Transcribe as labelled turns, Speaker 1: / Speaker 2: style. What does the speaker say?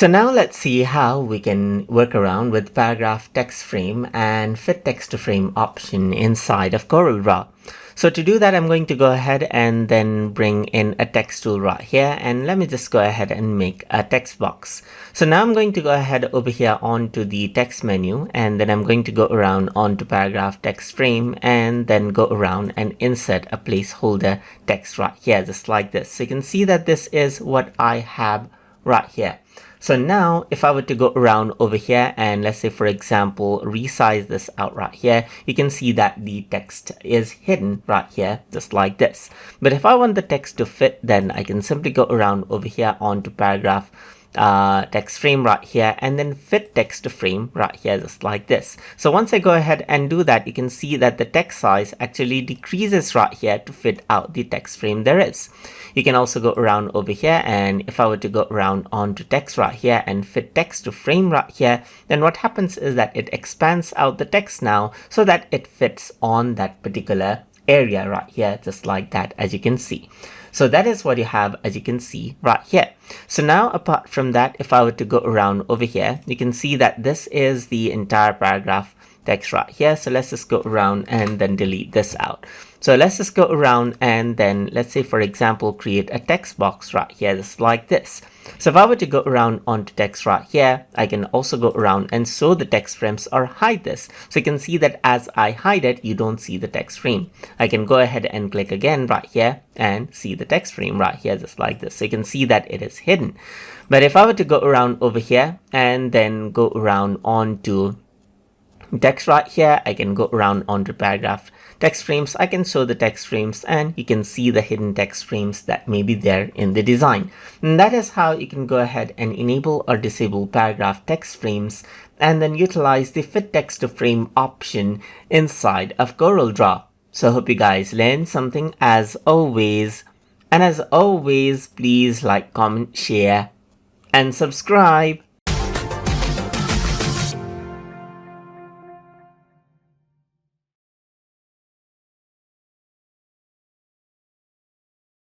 Speaker 1: So now let's see how we can work around with paragraph text frame and fit text to frame option inside of Corel Draw. So to do that, I'm going to go ahead and then bring in a text tool right here, and let me just go ahead and make a text box. So now I'm going to go ahead over here onto the text menu, and then I'm going to go around onto paragraph text frame and then go around and insert a placeholder text right here, just like this. So you can see that this is what I have right here. So now if I were to go around over here and let's say, for example, resize this out right here, you can see that the text is hidden right here, just like this. But if I want the text to fit, then I can simply go around over here onto paragraph text frame right here and then fit text to frame right here, just like this. So once I go ahead and do that, you can see that the text size actually decreases right here to fit out the text frame there is. You can also go around over here, and if I were to go around onto text right here and fit text to frame right here, then what happens is that it expands out the text now so that it fits on that particular area right here, just like that, as you can see. So that is what you have, as you can see right here. So now apart from that, if I were to go around over here, you can see that this is the entire paragraph text right here. So let's just go around and then delete this out. So let's just go around and then let's say, for example, create a text box right here, just like this. So if I were to go around onto text right here, I can also go around and show the text frames or hide this. So you can see that as I hide it, you don't see the text frame. I can go ahead and click again right here and see the text frame right here, just like this. So you can see that it is hidden. But if I were to go around over here and then go around onto text right here, I can go around onto paragraph text frames. I can show the text frames and you can see the hidden text frames that may be there in the design. And that is how you can go ahead and enable or disable paragraph text frames and then utilize the fit text to frame option inside of Corel Draw. So I hope you guys learned something as always. And as always, please like, comment, share and subscribe.